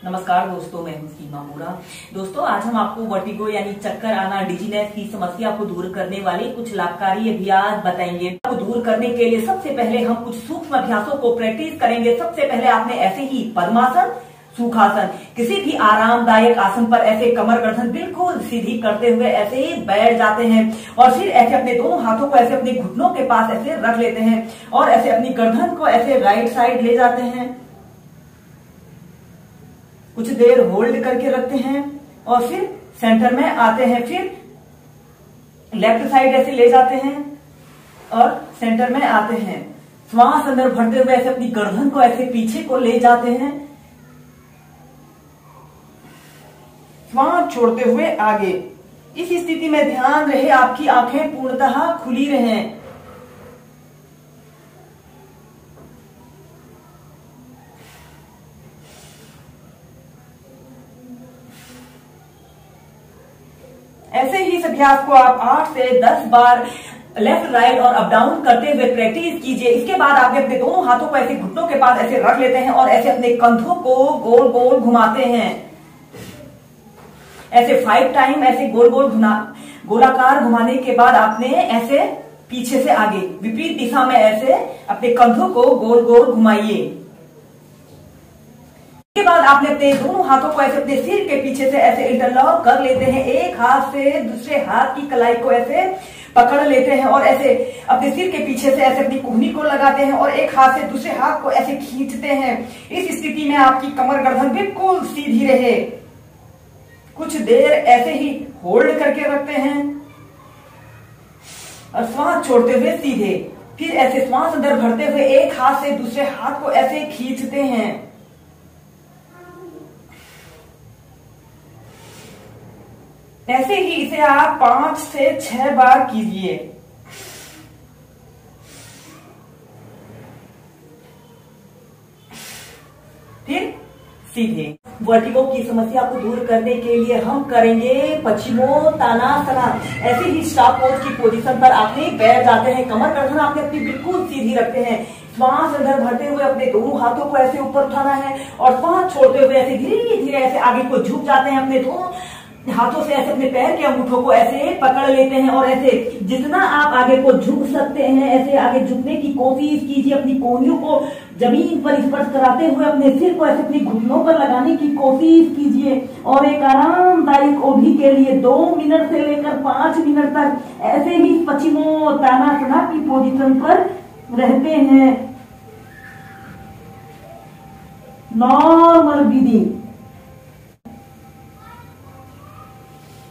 नमस्कार दोस्तों, मैं हूं सीमा बोरा। दोस्तों, आज हम आपको वर्टिगो यानी चक्कर आना, डिजीनेस की समस्या को दूर करने वाले कुछ लाभकारी अभ्यास बताएंगे। को दूर करने के लिए सबसे पहले हम कुछ सूक्ष्म अभ्यासों को प्रैक्टिस करेंगे। सबसे पहले आपने ऐसे ही पद्मासन, सुखासन, किसी भी आरामदायक आसन पर ऐसे कमर गर्दन बिल्कुल सीधी करते हुए ऐसे ही बैठ जाते हैं और फिर ऐसे अपने दोनों हाथों को ऐसे अपने घुटनों के पास ऐसे रख लेते हैं और ऐसे अपनी गर्दन को ऐसे राइट साइड ले जाते हैं। कुछ देर होल्ड करके रखते हैं और फिर सेंटर में आते हैं। फिर लेफ्ट साइड ऐसे ले जाते हैं और सेंटर में आते हैं। श्वास अंदर भरते हुए ऐसे अपनी गर्दन को ऐसे पीछे को ले जाते हैं। श्वास छोड़ते हुए आगे। इस स्थिति में ध्यान रहे आपकी आंखें पूर्णतः खुली रहें। ऐसे ही इस अभ्यास को आप 8 से 10 बार लेफ्ट राइट और अप डाउन करते हुए प्रैक्टिस कीजिए। इसके बाद आप अपने दोनों हाथों को ऐसे घुटनों के पास ऐसे रख लेते हैं और ऐसे अपने कंधों को गोल गोल घुमाते हैं। ऐसे 5 टाइम ऐसे गोल गोल गोलाकार घुमाने के बाद आपने ऐसे पीछे से आगे विपरीत दिशा में ऐसे अपने कंधों को गोल गोल घुमाइए। इसके बाद आपने अपने दोनों हाथों को ऐसे अपने सिर के पीछे से ऐसे इंटरलॉक कर लेते हैं। एक हाथ से दूसरे हाथ की कलाई को ऐसे पकड़ लेते हैं और ऐसे अपने सिर के पीछे से ऐसे अपनी कुहनी को लगाते हैं और एक हाथ से दूसरे हाथ को ऐसे खींचते हैं। इस स्थिति में आपकी कमर गर्दन बिल्कुल सीधी रहे। कुछ देर ऐसे ही होल्ड करके रखते हैं और श्वास छोड़ते हुए सीधे। फिर ऐसे श्वास अंदर भरते हुए एक हाथ से दूसरे हाथ को ऐसे खींचते हैं। ऐसे ही इसे आप 5 से 6 बार कीजिए। फिर सीधे। वर्टिगो की समस्या को दूर करने के लिए हम करेंगे पश्चिमोत्तानासना। ऐसे ही स्टार पोज की पोजीशन पर आपने बैठ जाते हैं। कमर गर्दन आपने अपनी बिल्कुल सीधी रखते हैं। श्वास अंदर भरते हुए अपने दोनों हाथों को ऐसे ऊपर उठाना है और श्वास छोड़ते हुए ऐसे धीरे धीरे ऐसे आगे को झुक जाते हैं। अपने दोनों हाथों से ऐसे अपने पैर के अंगूठों को ऐसे पकड़ लेते हैं और ऐसे जितना आप आगे को झुक सकते हैं ऐसे आगे झुकने की कोशिश कीजिए। अपनी कोहनियों को जमीन पर स्पर्श कराते हुए अपने सिर को ऐसे अपनी घुटनों पर लगाने की कोशिश कीजिए और एक आरामदायक ओढ़ी के लिए 2 मिनट से लेकर 5 मिनट तक ऐसे ही पश्चिमोत्तानासना की पोजीशन पर रहते हैं। नॉर्मल ब्रीदिंग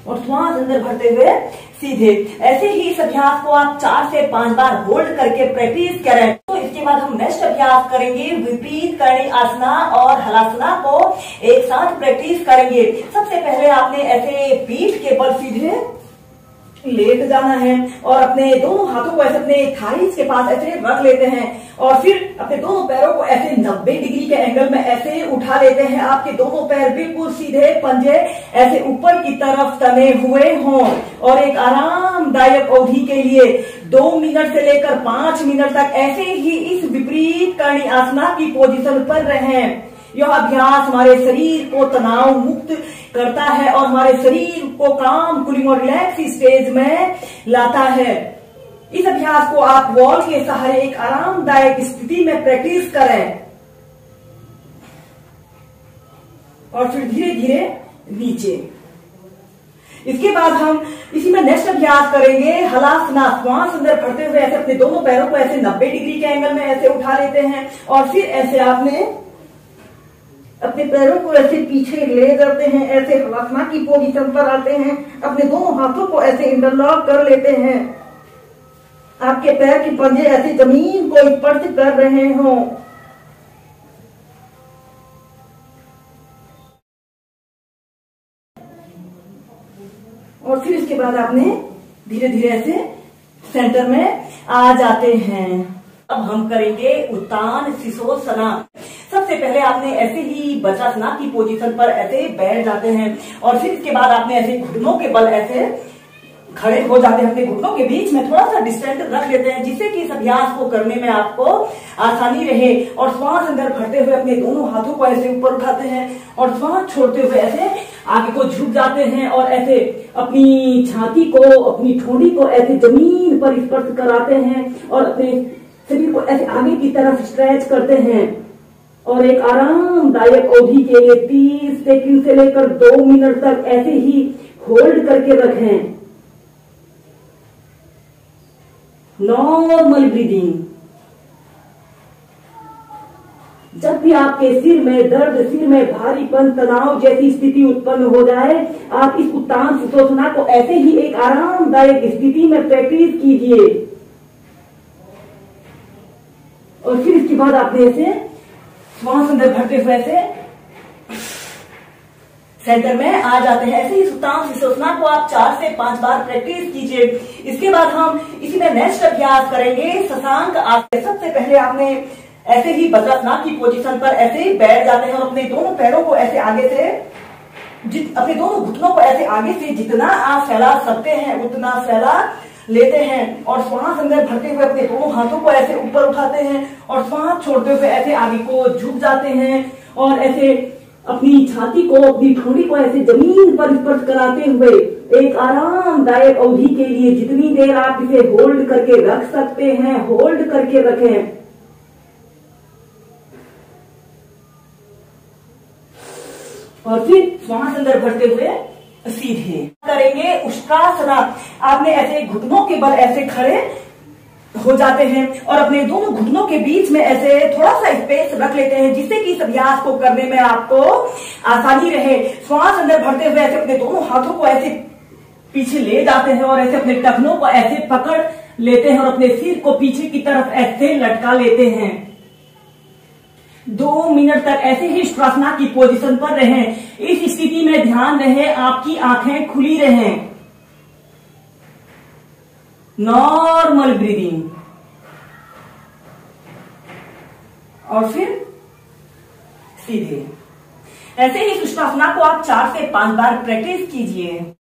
और श्वास अंदर भरते हुए सीधे। ऐसे ही इस अभ्यास को आप 4 से 5 बार होल्ड करके प्रैक्टिस करें। तो इसके बाद हम नेक्स्ट अभ्यास करेंगे विपरीत करणी आसना और हलासना को एक साथ प्रैक्टिस करेंगे। सबसे पहले आपने ऐसे पीठ के बल सीधे लेट जाना है और अपने दोनों हाथों को ऐसे अपने थाइस के पास ऐसे रख लेते हैं और फिर अपने दोनों पैरों को ऐसे 90 डिग्री के एंगल में ऐसे उठा लेते हैं। आपके दोनों पैर बिल्कुल सीधे, पंजे ऐसे ऊपर की तरफ तने हुए हों और एक आरामदायक अवधि के लिए 2 मिनट से लेकर 5 मिनट तक ऐसे ही इस विपरीत करणी आसना की पोजीशन पर रहें। यह अभ्यास हमारे शरीर को तनाव मुक्त करता है और हमारे शरीर को काम, कूलिंग और रिलैक्स स्टेज में लाता है। इस अभ्यास को आप वॉल के सहारे एक आरामदायक स्थिति में प्रैक्टिस करें और फिर धीरे धीरे नीचे। इसके बाद हम इसी में नेक्स्ट अभ्यास करेंगे हलासना। श्वास अंदर भरते हुए ऐसे अपने दोनों पैरों को ऐसे 90 डिग्री के एंगल में ऐसे उठा लेते हैं और फिर ऐसे आपने अपने पैरों को ऐसे पीछे ले करते हैं। ऐसे हलासना की पोजीशन पर आते हैं। अपने दोनों हाथों को ऐसे इंटरलॉक कर लेते हैं। आपके पैर के पंजे ऐसे जमीन को स्पर्श कर रहे हों। और फिर इसके बाद आपने धीरे धीरे ऐसे सेंटर में आ जाते हैं। अब हम करेंगे उत्तान शिशोसना। सबसे पहले आपने ऐसे ही वज्रासना की पोजीशन पर ऐसे बैठ जाते हैं और फिर इसके बाद आपने ऐसे घुटनों के बल ऐसे खड़े हो जाते हैं, अपने घुटनों के बीच में थोड़ा सा डिस्टेंस रख लेते हैं, जिससे कि इस अभ्यास को करने में आपको आसानी रहे। और श्वास अंदर भरते हुए अपने दोनों हाथों को ऐसे ऊपर उठाते हैं और श्वास छोड़ते हुए ऐसे आगे को झुक जाते हैं और ऐसे अपनी छाती को, अपनी ठोड़ी को ऐसे जमीन पर स्पर्श कराते हैं और अपने शरीर को ऐसे आगे की तरफ स्ट्रेच करते हैं और एक आरामदायक अवधि के लिए 30 सेकंड से लेकर 2 मिनट तक ऐसे ही होल्ड करके रखें। Normal breathing. जब भी आपके सिर में दर्द, सिर में भारीपन, तनाव जैसी स्थिति उत्पन्न हो जाए, आप इस उत्तान सुषुम्ना को ऐसे ही एक आरामदायक स्थिति में प्रैक्टिस कीजिए और फिर इसके बाद आपने ऐसे श्वास अंदर भरते हुए ऐसे सेंटर में आ जाते हैं। ऐसे ही उत्तान सुषुम्ना को आप 4 से 5 बार प्रैक्टिस कीजिए। इसके बाद हम इसी में नेक्स्ट अभ्यास करेंगे शशांक आसन। सबसे पहले आपने ऐसे ही वज्रासन की पोजीशन पर ऐसे ही बैठ जाते हैं और अपने दोनों पैरों को ऐसे आगे से, अपने दोनों घुटनों को ऐसे आगे से जितना आप फैला सकते हैं उतना फैला लेते हैं और श्वास अंदर भरते हुए अपने दोनों हाथों को ऐसे ऊपर उठाते हैं और श्वास छोड़ते हुए ऐसे आगे को झुक जाते हैं और ऐसे अपनी छाती को, अपनी ठोड़ी को ऐसे जमीन पर स्पर्श कराते हुए एक आरामदायक अवधि के लिए जितनी देर आप इसे होल्ड करके रख सकते हैं, होल्ड करके रखें। और फिर श्वास अंदर भरते हुए सीधे करेंगे उष्ट्रासना। आपने ऐसे घुटनों के बल ऐसे खड़े हो जाते हैं और अपने दोनों घुटनों के बीच में ऐसे थोड़ा सा स्पेस रख लेते हैं, जिससे कि इस अभ्यास को करने में आपको आसानी रहे। श्वास अंदर भरते हुए ऐसे अपने दोनों हाथों को ऐसे पीछे ले जाते हैं और ऐसे अपने टखनों को ऐसे पकड़ लेते हैं और अपने सिर को पीछे की तरफ ऐसे लटका लेते हैं। 2 मिनट तक ऐसे ही उष्ट्रासना की पोजीशन पर रहें। इस स्थिति में ध्यान रहे आपकी आंखें खुली रहें। नॉर्मल ब्रीदिंग और फिर सीधे। ऐसे ही उष्ट्रासना को आप 4 से 5 बार प्रैक्टिस कीजिए।